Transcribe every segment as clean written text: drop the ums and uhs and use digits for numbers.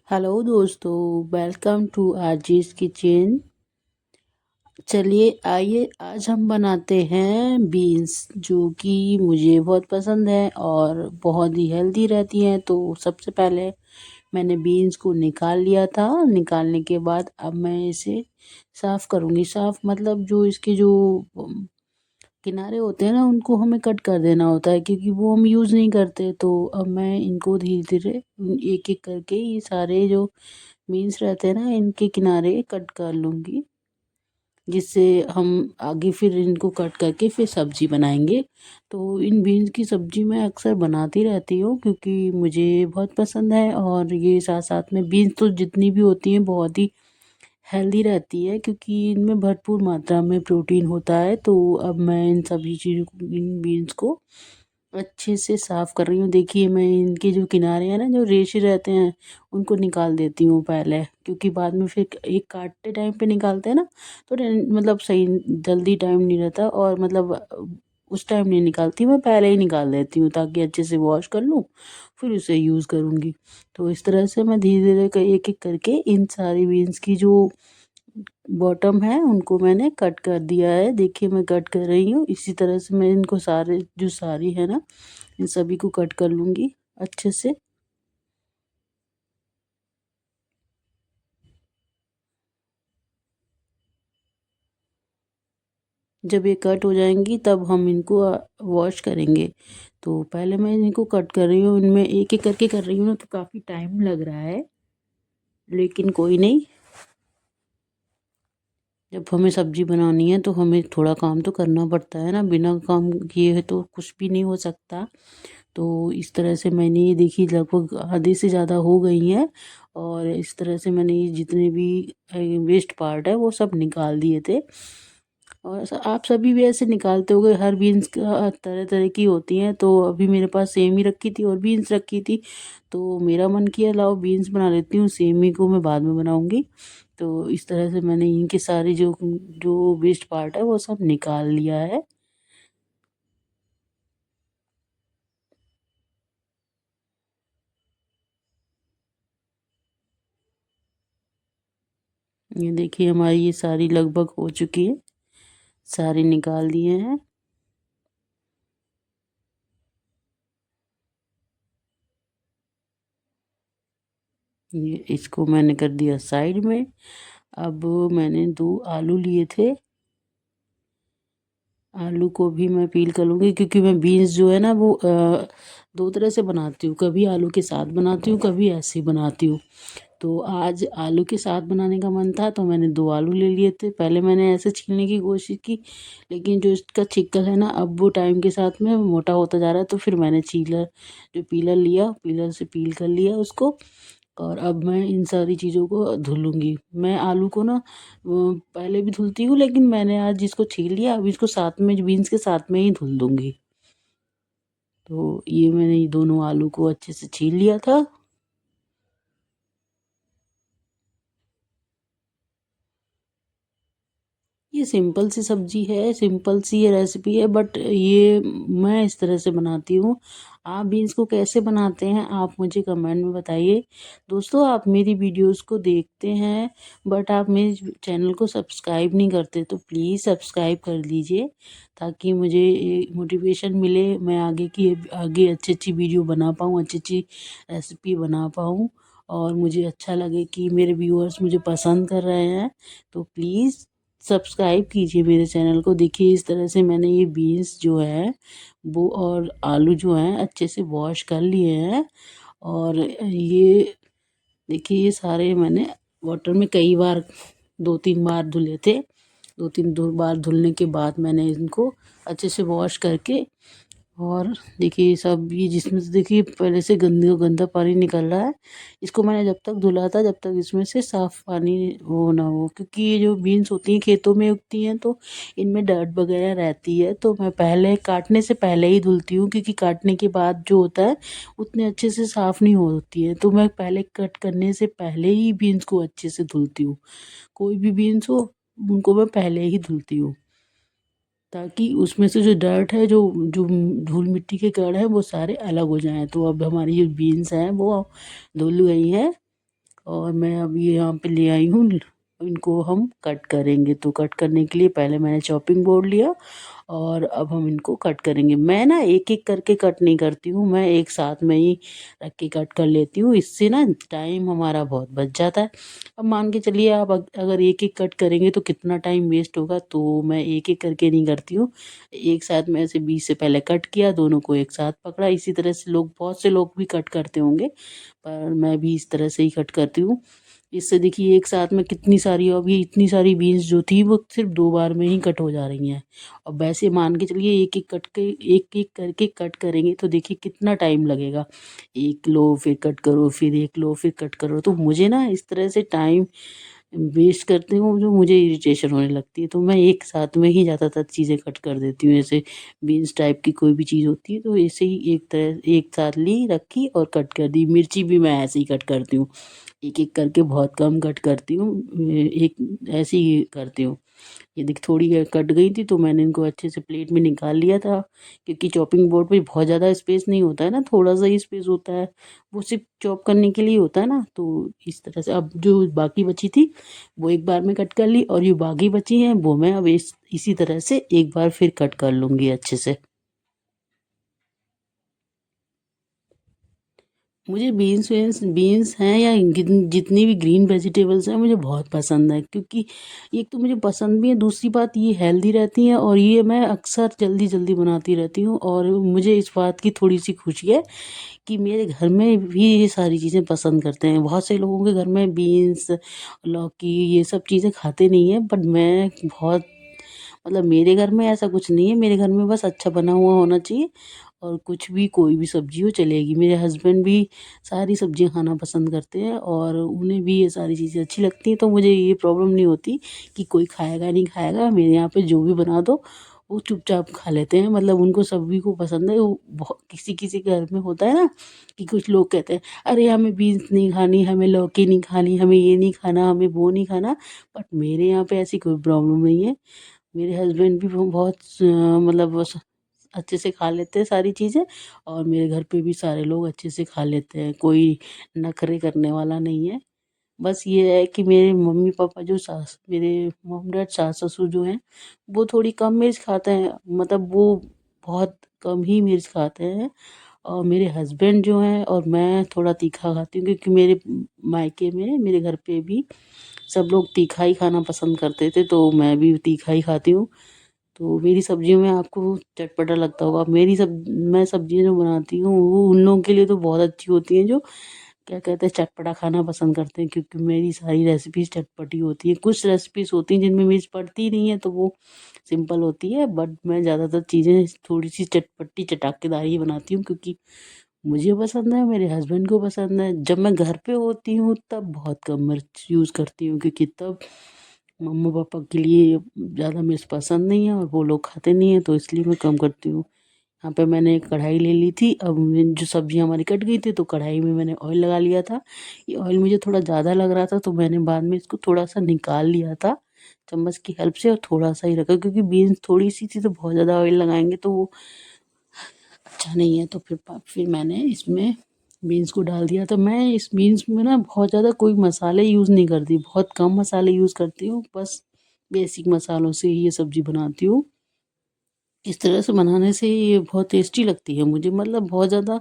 Hello दोस्तों, welcome to आरजीज kitchen. चलिए आइए आज हम बनाते हैं बीन्स, जो कि मुझे बहुत पसंद है और बहुत ही हेल्दी रहती हैं। तो सबसे पहले मैंने बीन्स को निकाल लिया था। निकालने के बाद अब मैं इसे साफ़ करूँगी। साफ़ मतलब जो इसके जो किनारे होते हैं ना, उनको हमें कट कर देना होता है, क्योंकि वो हम यूज़ नहीं करते। तो अब मैं इनको धीरे धीरे एक एक करके ये सारे जो बीन्स रहते हैं ना, इनके किनारे कट कर लूँगी, जिससे हम आगे फिर इनको कट करके फिर सब्जी बनाएंगे। तो इन बीन्स की सब्जी मैं अक्सर बनाती रहती हूँ, क्योंकि मुझे बहुत पसंद है। और ये साथ साथ में बीन्स तो जितनी भी होती हैं बहुत ही हेल्दी रहती है, क्योंकि इनमें भरपूर मात्रा में प्रोटीन होता है। तो अब मैं इन सभी चीज़ों को, इन बीन्स को अच्छे से साफ़ कर रही हूँ। देखिए मैं इनके जो किनारे हैं ना, जो रेशे रहते हैं, उनको निकाल देती हूँ पहले, क्योंकि बाद में फिर एक काटते टाइम पे निकालते हैं ना, तो मतलब सही जल्दी टाइम नहीं रहता। और मतलब उस टाइम नहीं निकालती, मैं पहले ही निकाल देती हूँ, ताकि अच्छे से वॉश कर लूँ, फिर उसे यूज़ करूँगी। तो इस तरह से मैं धीरे धीरे एक एक करके इन सारी बीन्स की जो बॉटम है उनको मैंने कट कर दिया है। देखिए मैं कट कर रही हूँ, इसी तरह से मैं इनको सारे जो सारी है ना, इन सभी को कट कर लूँगी अच्छे से। जब ये कट हो जाएंगी तब हम इनको वॉश करेंगे। तो पहले मैं इनको कट कर रही हूँ, इनमें एक एक करके कर रही हूँ ना, तो काफ़ी टाइम लग रहा है, लेकिन कोई नहीं। जब हमें सब्जी बनानी है तो हमें थोड़ा काम तो करना पड़ता है ना, बिना काम किए तो कुछ भी नहीं हो सकता। तो इस तरह से मैंने ये देखी लगभग आधे से ज़्यादा हो गई हैं। और इस तरह से मैंने ये जितने भी वेस्ट पार्ट है वो सब निकाल दिए थे। और आप सभी भी ऐसे निकालते होगे, हर बीन्स का तरह तरह की होती हैं। तो अभी मेरे पास सेम ही रखी थी और बीन्स रखी थी, तो मेरा मन किया लाओ बीन्स बना लेती हूँ, सेम ही को मैं बाद में बनाऊँगी। तो इस तरह से मैंने इनके सारे जो जो वेस्ट पार्ट है वो सब निकाल लिया है। ये देखिए हमारी ये सारी लगभग हो चुकी है, सारी निकाल दिए हैं। ये इसको मैंने कर दिया साइड में। अब मैंने 2 आलू लिए थे, आलू को भी मैं पील कर लूँगी, क्योंकि मैं बीन्स जो है ना वो 2 तरह से बनाती हूँ, कभी आलू के साथ बनाती हूँ, कभी ऐसे ही बनाती हूँ। तो आज आलू के साथ बनाने का मन था, तो मैंने 2 आलू ले लिए थे। पहले मैंने ऐसे छीलने की कोशिश की, लेकिन जो इसका छिक्कल है ना, अब वो टाइम के साथ में मोटा होता जा रहा है। तो फिर मैंने जो पीलर लिया, पीलर से पील कर लिया उसको। और अब मैं इन सारी चीज़ों को धुलूँगी। मैं आलू को ना पहले भी धुलती हूँ, लेकिन मैंने आज इसको छील लिया, अब इसको साथ में बीन्स के साथ में ही धुल दूँगी। तो ये मैंने ये दोनों आलू को अच्छे से छील लिया था। ये सिंपल सी सब्जी है, सिंपल सी ये रेसिपी है, बट ये मैं इस तरह से बनाती हूँ। आप भी इसको कैसे बनाते हैं आप मुझे कमेंट में बताइए। दोस्तों आप मेरी वीडियोस को देखते हैं, बट आप मेरे चैनल को सब्सक्राइब नहीं करते, तो प्लीज़ सब्सक्राइब कर लीजिए, ताकि मुझे मोटिवेशन मिले, मैं आगे अच्छी अच्छी वीडियो बना पाऊँ, अच्छी अच्छी रेसिपी बना पाऊँ। और मुझे अच्छा लगे कि मेरे व्यूअर्स मुझे पसंद कर रहे हैं। तो प्लीज़ सब्सक्राइब कीजिए मेरे चैनल को। देखिए इस तरह से मैंने ये बीन्स जो है वो और आलू जो हैं अच्छे से वॉश कर लिए हैं। और ये देखिए ये सारे मैंने वाटर में कई बार 2-3 बार धुले थे। 2-3 बार धुलने के बाद मैंने इनको अच्छे से वॉश करके, और देखिए सब ये जिसमें से देखिए पहले से गंदा गंदा पानी निकल रहा है, इसको मैंने जब तक धुला था जब तक इसमें से साफ़ पानी वो ना हो, क्योंकि ये जो बीन्स होती हैं खेतों में उगती हैं, तो इनमें डर्ट वगैरह रहती है। तो मैं पहले काटने से पहले ही धुलती हूँ, क्योंकि काटने के बाद जो होता है उतने अच्छे से साफ़ नहीं होती है। तो मैं पहले कट करने से पहले ही बीन्स को अच्छे से धुलती हूँ। कोई भी बीन्स हो उनको मैं पहले ही धुलती हूँ, ताकि उसमें से जो डर्ट है, जो जो धूल मिट्टी के कण हैं, वो सारे अलग हो जाएं। तो अब हमारी जो बीन्स हैं वो धुल गई हैं, और मैं अब ये यहाँ पे ले आई हूँ। इनको हम कट करेंगे, तो कट करने के लिए पहले मैंने चॉपिंग बोर्ड लिया और अब हम इनको कट करेंगे। मैं ना एक एक करके कट नहीं करती हूँ, मैं एक साथ में ही रख के कट कर लेती हूँ। इससे ना टाइम हमारा बहुत बच जाता है। अब मान के चलिए आप अगर एक एक कट करेंगे तो कितना टाइम वेस्ट होगा, तो मैं एक एक करके नहीं करती हूँ। एक साथ में ऐसे बीच से पहले कट किया, दोनों को एक साथ पकड़ा। इसी तरह से लोग, बहुत से लोग भी कट करते होंगे, पर मैं भी इस तरह से ही कट करती हूँ। इससे देखिए एक साथ में कितनी सारी, अब ये इतनी सारी बीन्स जो थी वो सिर्फ 2 बार में ही कट हो जा रही हैं। और वैसे मान के चलिए एक एक कट के, एक एक करके कट करेंगे तो देखिए कितना टाइम लगेगा। एक लो फिर कट करो, फिर एक लो फिर कट करो, तो मुझे ना इस तरह से टाइम वेस्ट करती हूँ जो मुझे इरिटेशन होने लगती है। तो मैं एक साथ में ही ज़्यादातर चीज़ें कट कर देती हूँ। जैसे बीन्स टाइप की कोई भी चीज़ होती है तो ऐसे ही एक तरह एक साथ ली, रखी और कट कर दी। मिर्ची भी मैं ऐसे ही कट करती हूँ, एक एक करके, बहुत कम कट करती हूँ, एक ऐसे ही करती हूँ। ये देख थोड़ी कट गई थी तो मैंने इनको अच्छे से प्लेट में निकाल लिया था, क्योंकि चॉपिंग बोर्ड पे बहुत ज़्यादा स्पेस नहीं होता है ना, थोड़ा सा ही स्पेस होता है, वो सिर्फ चॉप करने के लिए होता है ना। तो इस तरह से अब जो बाकी बची थी वो एक बार में कट कर ली, और ये बाकी बची हैं वो मैं अब इसी तरह से एक बार फिर कट कर लूँगी अच्छे से। मुझे बीन्स हैं या जितनी भी ग्रीन वेजिटेबल्स हैं मुझे बहुत पसंद है, क्योंकि एक तो मुझे पसंद भी है, दूसरी बात ये हेल्दी रहती हैं, और ये मैं अक्सर जल्दी जल्दी बनाती रहती हूँ। और मुझे इस बात की थोड़ी सी खुशी है कि मेरे घर में भी ये सारी चीज़ें पसंद करते हैं। बहुत से लोगों के घर में बीन्स, लौकी, ये सब चीज़ें खाते नहीं हैं, बट मैं बहुत, मतलब मेरे घर में ऐसा कुछ नहीं है। मेरे घर में बस अच्छा बना हुआ होना चाहिए, और कुछ भी कोई भी सब्जी हो चलेगी। मेरे हस्बैंड भी सारी सब्जियां खाना पसंद करते हैं और उन्हें भी ये सारी चीज़ें अच्छी लगती हैं, तो मुझे ये प्रॉब्लम नहीं होती कि कोई खाएगा नहीं खाएगा। मेरे यहाँ पे जो भी बना दो वो चुपचाप खा लेते हैं, मतलब उनको सभी को पसंद है। वो किसी किसी के घर में होता है ना कि कुछ लोग कहते हैं अरे हमें बीन्स नहीं खानी, हमें लौकी नहीं खानी, हमें ये नहीं खाना, हमें वो नहीं खाना। बट मेरे यहाँ पे ऐसी कोई प्रॉब्लम नहीं है। मेरे हस्बैंड भी वो बहुत मतलब अच्छे से खा लेते हैं सारी चीज़ें, और मेरे घर पे भी सारे लोग अच्छे से खा लेते हैं, कोई नखरे करने वाला नहीं है। बस ये है कि मेरे मम्मी पापा जो सास, मेरे मम डैड, सास ससुर जो हैं वो थोड़ी कम मिर्च खाते हैं, मतलब वो बहुत कम ही मिर्च खाते हैं। और मेरे हस्बैंड जो हैं और मैं थोड़ा तीखा खाती हूँ, क्योंकि मेरे मायके में, मेरे घर पे भी सब लोग तीखा ही खाना पसंद करते थे, तो मैं भी तीखा ही खाती हूँ। तो मेरी सब्जियों में आपको चटपटा लगता होगा। मैं सब्जियां जो बनाती हूँ वो उन लोगों के लिए तो बहुत अच्छी होती हैं जो क्या कहते हैं चटपटा खाना पसंद करते हैं, क्योंकि मेरी सारी रेसिपीज चटपटी होती है। कुछ रेसिपीज होती हैं जिनमें मिर्च पड़ती नहीं है तो वो सिंपल होती है, बट मैं ज़्यादातर चीज़ें थोड़ी सी चटपटी चटाकेदार ही बनाती हूँ, क्योंकि मुझे पसंद है, मेरे हस्बैंड को पसंद है। जब मैं घर पे होती हूँ तब बहुत कम मिर्च यूज़ करती हूँ, क्योंकि तब मम्मा पापा के लिए ज़्यादा मिर्च पसंद नहीं है और वो लोग खाते नहीं हैं, तो इसलिए मैं कम करती हूँ। यहाँ पे मैंने एक कढ़ाई ले ली थी। अब जो सब्जियाँ हमारी कट गई थी तो कढ़ाई में मैंने ऑयल लगा लिया था। ये ऑयल मुझे थोड़ा ज़्यादा लग रहा था, तो मैंने बाद में इसको थोड़ा सा निकाल लिया था चम्मच की हेल्प से, और थोड़ा सा ही रखा, क्योंकि बीन्स थोड़ी सी थी तो बहुत ज़्यादा ऑयल लगाएंगे तो वो अच्छा नहीं है। तो फिर मैंने इसमें बीन्स को डाल दिया। तो मैं इस बीन्स में ना बहुत ज़्यादा कोई मसाले यूज़ नहीं करती, बहुत कम मसाले यूज़ करती हूँ, बस बेसिक मसालों से ही ये सब्ज़ी बनाती हूँ। इस तरह से बनाने से ये बहुत टेस्टी लगती है मुझे, मतलब बहुत ज़्यादा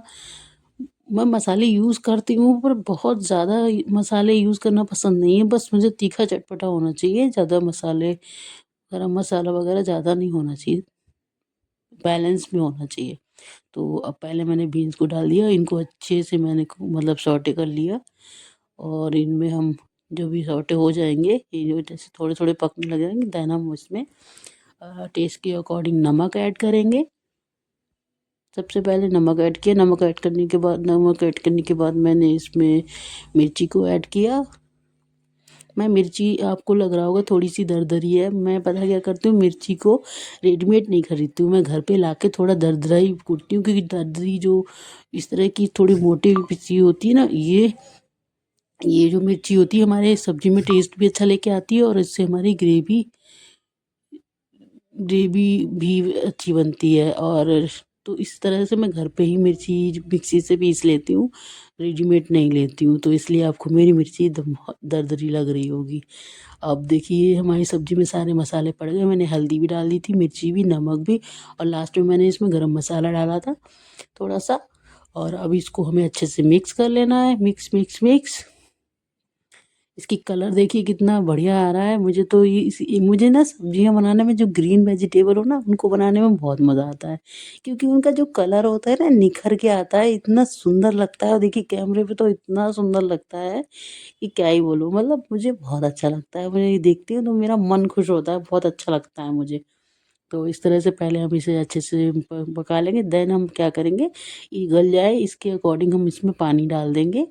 मैं मसाले यूज़ करती हूँ, पर बहुत ज़्यादा मसाले यूज़ करना पसंद नहीं है। बस मुझे तीखा चटपटा होना चाहिए, ज़्यादा मसाले, गरम मसाला वगैरह ज़्यादा नहीं होना चाहिए, बैलेंस में होना चाहिए। तो अब पहले मैंने बीन्स को डाल दिया, इनको अच्छे से मैंने मतलब सॉटे कर लिया, और इनमें हम जो भी सॉटे हो जाएंगे, ये जो जैसे थोड़े थोड़े पकने लग जाएंगे, देन हम इसमें टेस्ट के अकॉर्डिंग नमक ऐड करेंगे। सबसे पहले नमक ऐड किया, नमक ऐड करने के बाद मैंने इसमें मिर्ची को ऐड किया। मैं मिर्ची, आपको लग रहा होगा थोड़ी सी दरदरी है, मैं पता क्या करती हूँ, मिर्ची को रेडीमेड नहीं खरीदती हूँ, मैं घर पे लाके थोड़ा दरदरा ही कूटती हूँ, क्योंकि दरदरी जो इस तरह की थोड़ी मोटी पिसी होती है ना, ये जो मिर्ची होती है हमारे सब्जी में टेस्ट भी अच्छा लेके आती है, और इससे हमारी ग्रेवी ग्रेवी भी अच्छी बनती है। और तो इस तरह से मैं घर पे ही मिर्ची मिक्सी से पीस लेती हूँ, रेडीमेड नहीं लेती हूँ, तो इसलिए आपको मेरी मिर्ची एकदम दरदरी लग रही होगी। अब देखिए हमारी सब्जी में सारे मसाले पड़ गए, मैंने हल्दी भी डाल दी थी, मिर्ची भी, नमक भी, और लास्ट में मैंने इसमें गरम मसाला डाला था थोड़ा सा। और अब इसको हमें अच्छे से मिक्स कर लेना है, मिक्स मिक्स मिक्स। इसकी कलर देखिए कितना बढ़िया आ रहा है। मुझे तो मुझे ना सब्जियां बनाने में जो ग्रीन वेजिटेबल हो ना उनको बनाने में बहुत मज़ा आता है, क्योंकि उनका जो कलर होता है ना निखर के आता है, इतना सुंदर लगता है। और देखिए कैमरे पे तो इतना सुंदर लगता है कि क्या ही बोलूँ, मतलब मुझे बहुत अच्छा लगता है। मुझे ये देखती हूँ तो मेरा मन खुश होता है, बहुत अच्छा लगता है मुझे। तो इस तरह से पहले हम इसे अच्छे से पका लेंगे, देन हम क्या करेंगे, ये गल जाए इसके अकॉर्डिंग हम इसमें पानी डाल देंगे।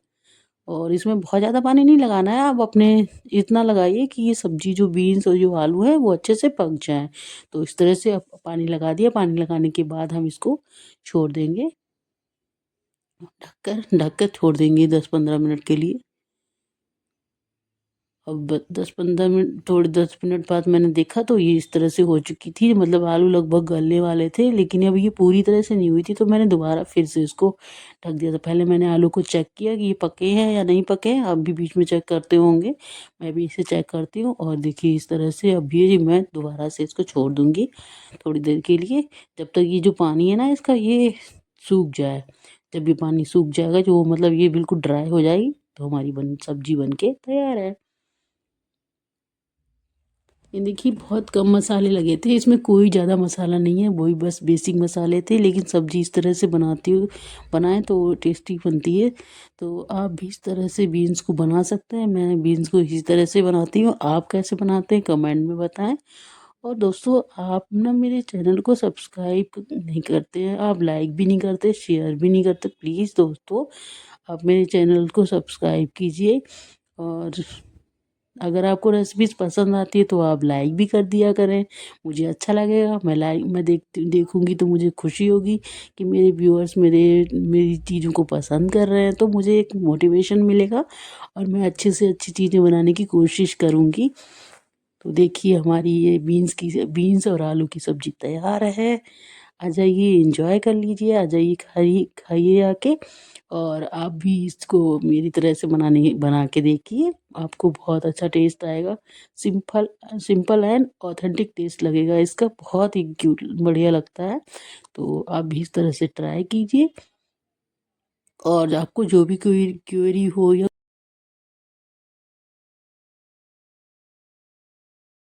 और इसमें बहुत ज़्यादा पानी नहीं लगाना है, आप अपने इतना लगाइए कि ये सब्जी जो बीन्स और जो आलू है वो अच्छे से पक जाए। तो इस तरह से अब पानी लगा दिया, पानी लगाने के बाद हम इसको छोड़ देंगे, ढक कर छोड़ देंगे 10-15 मिनट के लिए। अब 10-15 मिनट, थोड़ी 10 मिनट बाद मैंने देखा तो ये इस तरह से हो चुकी थी, मतलब आलू लगभग गलने वाले थे, लेकिन अब ये पूरी तरह से नहीं हुई थी, तो मैंने दोबारा फिर से इसको ढक दिया था। पहले मैंने आलू को चेक किया कि ये पके हैं या नहीं पके हैं, आप भी बीच में चेक करते होंगे, मैं भी इसे चेक करती हूँ। और देखिए इस तरह से अब ये मैं दोबारा से इसको छोड़ दूँगी थोड़ी देर के लिए, जब तक ये जो पानी है ना इसका ये सूख जाए। जब ये पानी सूख जाएगा, जो मतलब ये बिल्कुल ड्राई हो जाएगी, तो हमारी सब्जी बन के तैयार है। ये देखिए बहुत कम मसाले लगे थे इसमें, कोई ज़्यादा मसाला नहीं है, वही बस बेसिक मसाले थे, लेकिन सब्जी इस तरह से बनाएं तो टेस्टी बनती है। तो आप भी इस तरह से बीन्स को बना सकते हैं, मैं बीन्स को इसी तरह से बनाती हूँ। आप कैसे बनाते हैं कमेंट में बताएं। और दोस्तों आप ना मेरे चैनल को सब्सक्राइब नहीं करते हैं, आप लाइक भी नहीं करते, शेयर भी नहीं करते, प्लीज़ दोस्तों आप मेरे चैनल को सब्सक्राइब कीजिए। और अगर आपको रेसिपीज़ पसंद आती है तो आप लाइक भी कर दिया करें, मुझे अच्छा लगेगा। मैं देखूंगी तो मुझे खुशी होगी कि मेरे व्यूअर्स मेरी चीज़ों को पसंद कर रहे हैं, तो मुझे एक मोटिवेशन मिलेगा और मैं अच्छे से अच्छी चीज़ें बनाने की कोशिश करूंगी। तो देखिए हमारी ये बीन्स और आलू की सब्जी तैयार है। आ जाइए एंजॉय कर लीजिए, आ जाइए खाइए खाइए आके। और आप भी इसको मेरी तरह से बना के देखिए, आपको बहुत अच्छा टेस्ट आएगा। Simple simple and authentic taste लगेगा इसका, बहुत ही क्यूट बढ़िया लगता है। तो आप भी इस तरह से ट्राई कीजिए। और आपको जो भी कोई क्वेरी हो या